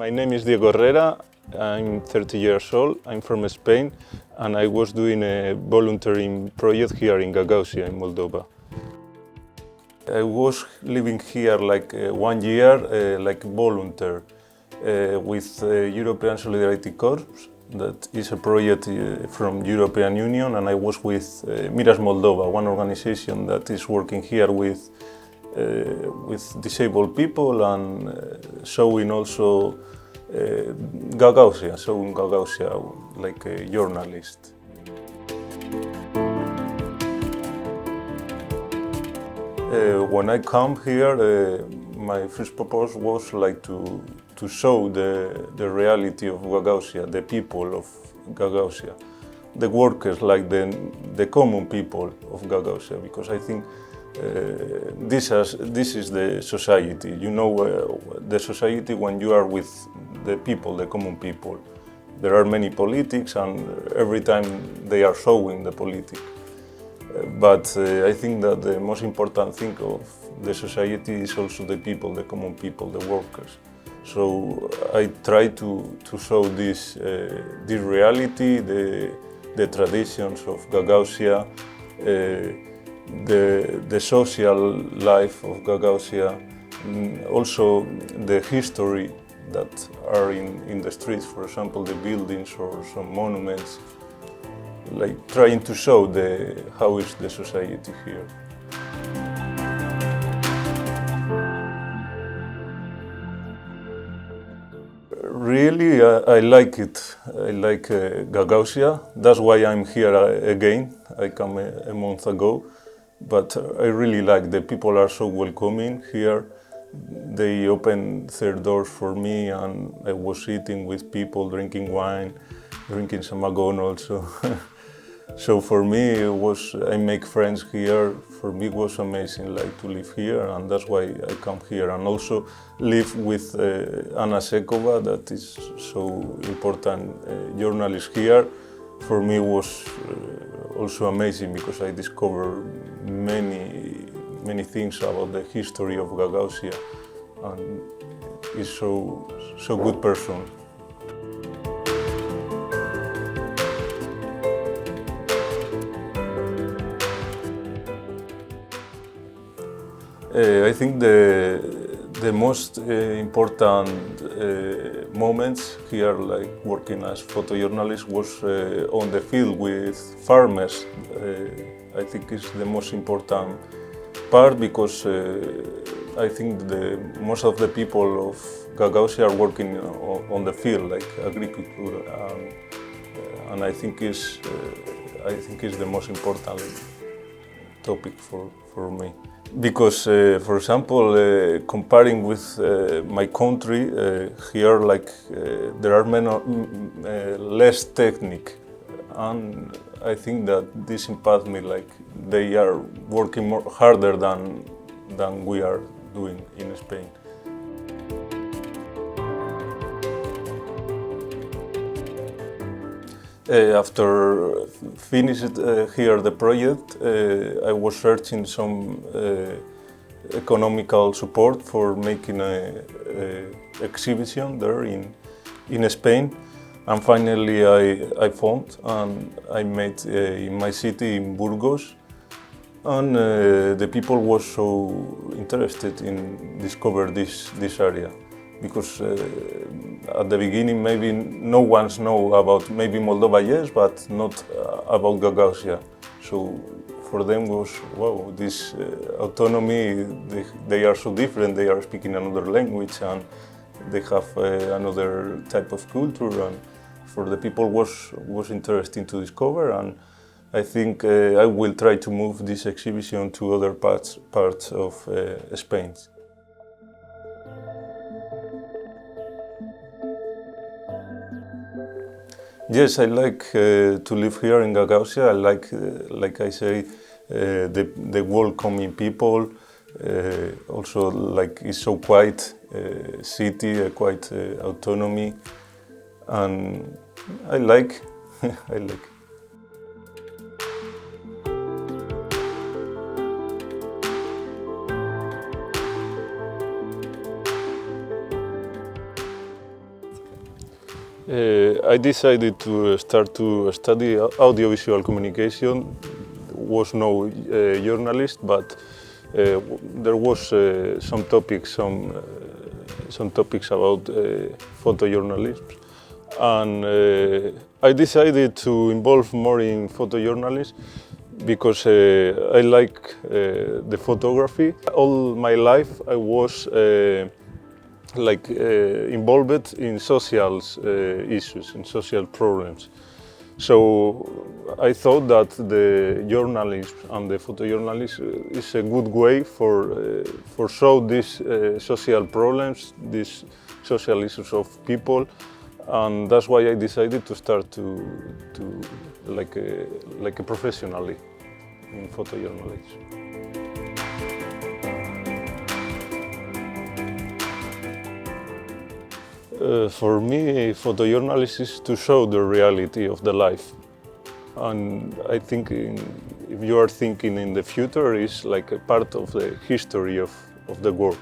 My name is Diego Herrera. I'm 30 years old. I'm from Spain, and I was doing a volunteering project here in Гагаузии in Moldova. I was living here like 1 year, like volunteer with European Solidarity Corps. That is a project from European Union, and I was with Miras Moldova, one organization that is working here with disabled people and showing also Гагаузия, showing Гагаузия like a journalist. When I come here, my first purpose was like to show the reality of Гагаузия, the people of Гагаузия, the workers, like the common people of Гагаузия, because I think this is the society. You know, the society when you are with the people, the common people. There are many politics, and every time they are showing the politics. But I think that the most important thing of the society is also the people, the common people, the workers. So I try to show this reality, the traditions of Гагаузия, the social life of Гагаузия, also the history that are in the streets, for example, the buildings or some monuments, like trying to show how is the society here. Really, I like it. I like Гагаузия. That's why I'm here again. I come a month ago. But I really like the people are so welcoming here. They opened their doors for me, and I was eating with people, drinking wine, drinking some agon also. So for me, I make friends here. For me, it was amazing, like to live here, and that's why I come here. And also live with Anna Sekova, that is so important journalist here. For me, it was also amazing because I discovered many things about the history of Гагаузия, and is so good person. I think the most important moments here, like working as photojournalist, was on the field with farmers. I think it's the most important part because I think most of the people of Гагаузия are working on the field, like agriculture, and I think it's the most important topic for me. Because, for example, comparing with my country, here there are less technique, and I think that this impacts me. Like they are working harder than we are doing in Spain. After finished here the project, I was searching some economical support for making an exhibition there in Spain, and finally I found and I made in my city in Burgos, and the people were so interested in discover this area. Because at the beginning maybe no one knows about, maybe Moldova yes, but not about Гагаузия. So for them was, wow, this autonomy, they are so different, they are speaking another language and they have another type of culture, and for the people was interesting to discover, and I think I will try to move this exhibition to other parts of Spain. Yes, I like to live here in Гагаузия. I like I say, the welcoming people. Also, like it's so quiet city, a quiet autonomy, and I like. I decided to start to study audiovisual communication. Was no journalist, but there was some topics about photojournalism, and I decided to involve more in photojournalism because I like the photography. All my life I was involved in social issues, in social problems. So I thought that the journalism and the photojournalism is a good way for show these social problems, these social issues of people, and that's why I decided to start to like a professionally in photojournalism. For me, photojournalism is to show the reality of the life. And I think if you are thinking in the future, it's like a part of the history of the world.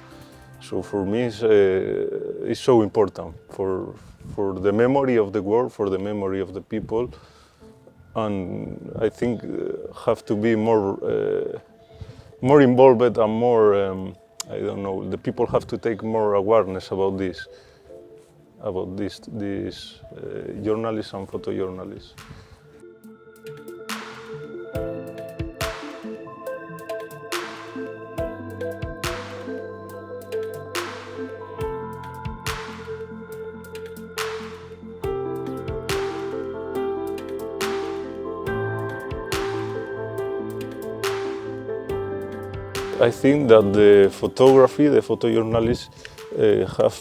So for me, it's so important for the memory of the world, for the memory of the people. And I think have to be more involved and more, I don't know, the people have to take more awareness about this journalism and photojournalism. I think that the photography, the photojournalists have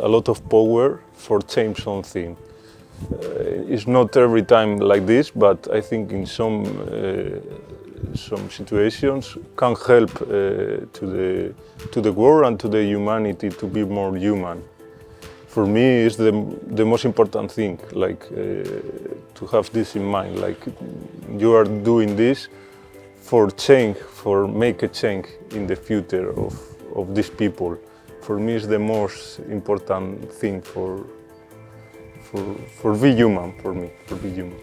a lot of power for change something. It's not every time like this, but I think in some situations can help to the world and to the humanity to be more human. For me, it's the most important thing, like to have this in mind. Like you are doing this for change, for make a change in the future of these people. For me, it's the most important thing for be human. For me, for be human.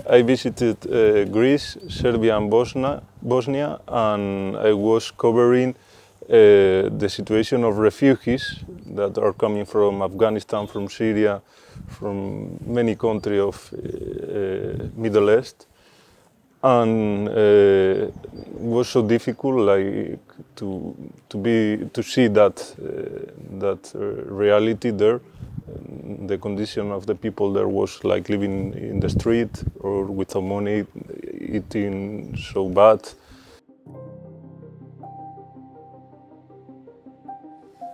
I visited Greece, Serbia and Bosnia, and I was covering the situation of refugees that are coming from Afghanistan, from Syria, from many countries of Middle East. And it was so difficult, like to see that reality there. The condition of the people there was like living in the street or without money, eating so bad.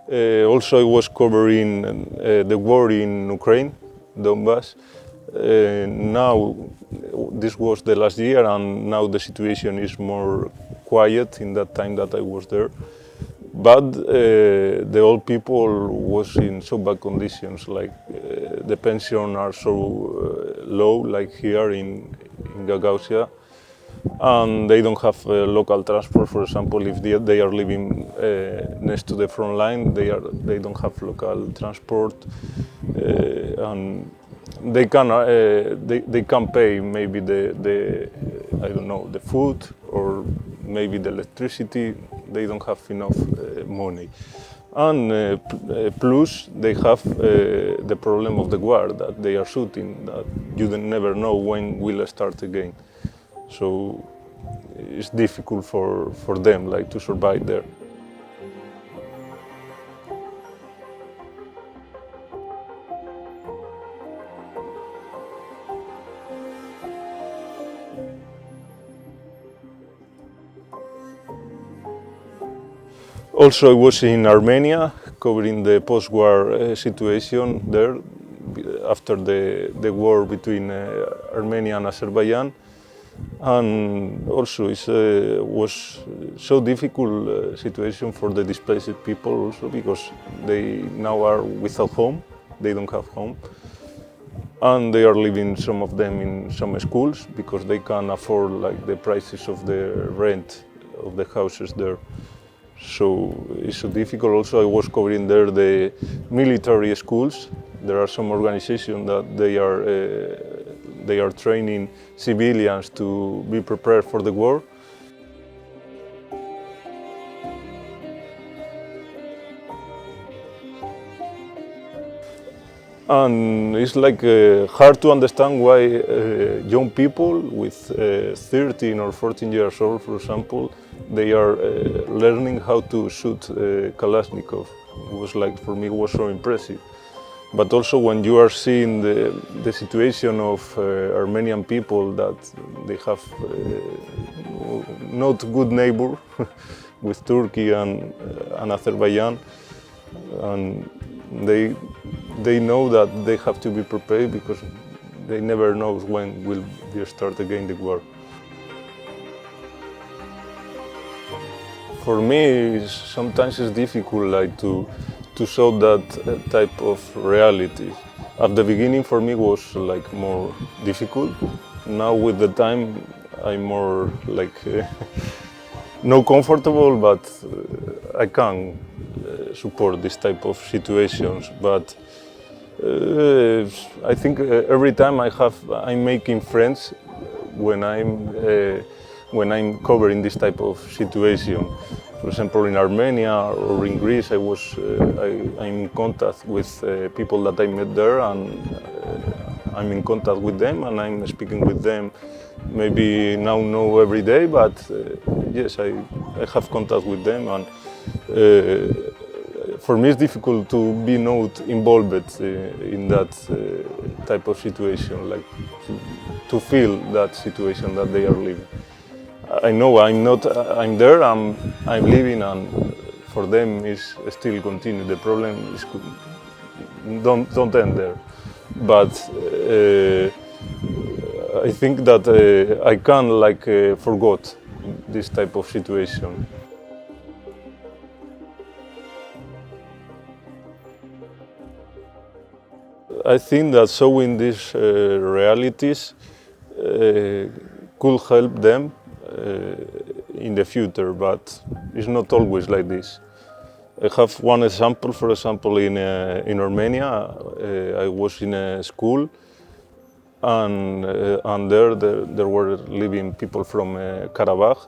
Also, I was covering the war in Ukraine, Donbass. Now, this was the last year, and now the situation is more quiet in that time that I was there. But the old people was in so bad conditions, like the pensions are so low, like here in Гагаузии, and they don't have local transport. For example, if they are living next to the front line, they don't have local transport, and they can pay maybe the I don't know, the food or maybe the electricity. They don't have enough money. And plus they have the problem of the war, that they are shooting, that you never know when will start again. So it's difficult for them, like, to survive there. Also, I was in Armenia, covering the post-war situation there, after the war between Armenia and Azerbaijan. And also it was so difficult situation for the displaced people also, because they now are without home, they don't have home. and they are living, some of them, in some schools because they can afford like the prices of the rent of the houses there. So it's so difficult. Also, I was covering there the military schools. There are some organizations that they are training civilians to be prepared for the war. And it's like hard to understand why young people with 13 or 14 years old, for example, they are learning how to shoot Kalashnikov. It was like, for me, it was so impressive. But also when you are seeing the situation of Armenian people, that they have not good neighbor with Turkey and Azerbaijan, and they know that they have to be prepared because they never know when will they start again the war. For me, sometimes it's difficult like to show that type of reality. At the beginning, for me, was like more difficult. Now, with the time, I'm more like not comfortable, but I can support this type of situations. But I think every time I'm making friends when I'm covering this type of situation. For example, in Armenia or in Greece, I'm in contact with people that I met there, and I'm in contact with them, and I'm speaking with them. Maybe now not every day, but yes, I have contact with them, and for me it's difficult to be not involved in that type of situation, like to feel that situation that they are living. I know I'm there, I'm living, and for them is still continue. The problem is don't end there. But I think that I can forget this type of situation. I think that showing these realities could help them in the future, but it's not always like this. I have one example. For example, in Armenia, I was in a school, and there were living people from Karabakh.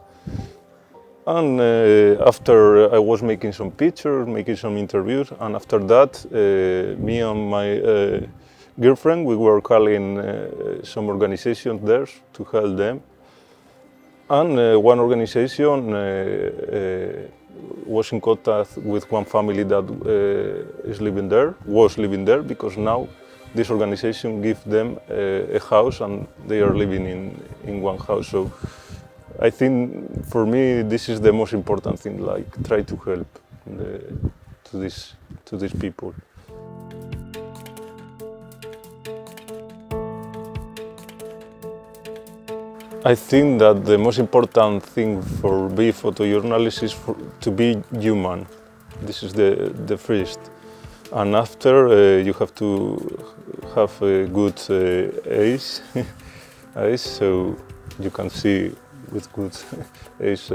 And after I was making some pictures, making some interviews, and after that, me and my girlfriend, we were calling some organizations there to help them. And one organization was in contact with one family that was living there, because now this organization gives them a house, and they are living in one house. So I think for me this is the most important thing, like try to help to these people. I think that the most important thing for being a photojournalist is to be human. This is the first. And after, you have to have a good eyes, so you can see with good eyes,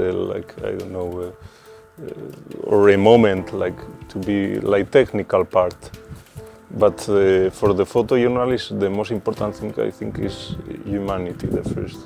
or a moment, to be technical part. But for the photojournalist, the most important thing, I think, is humanity, the first.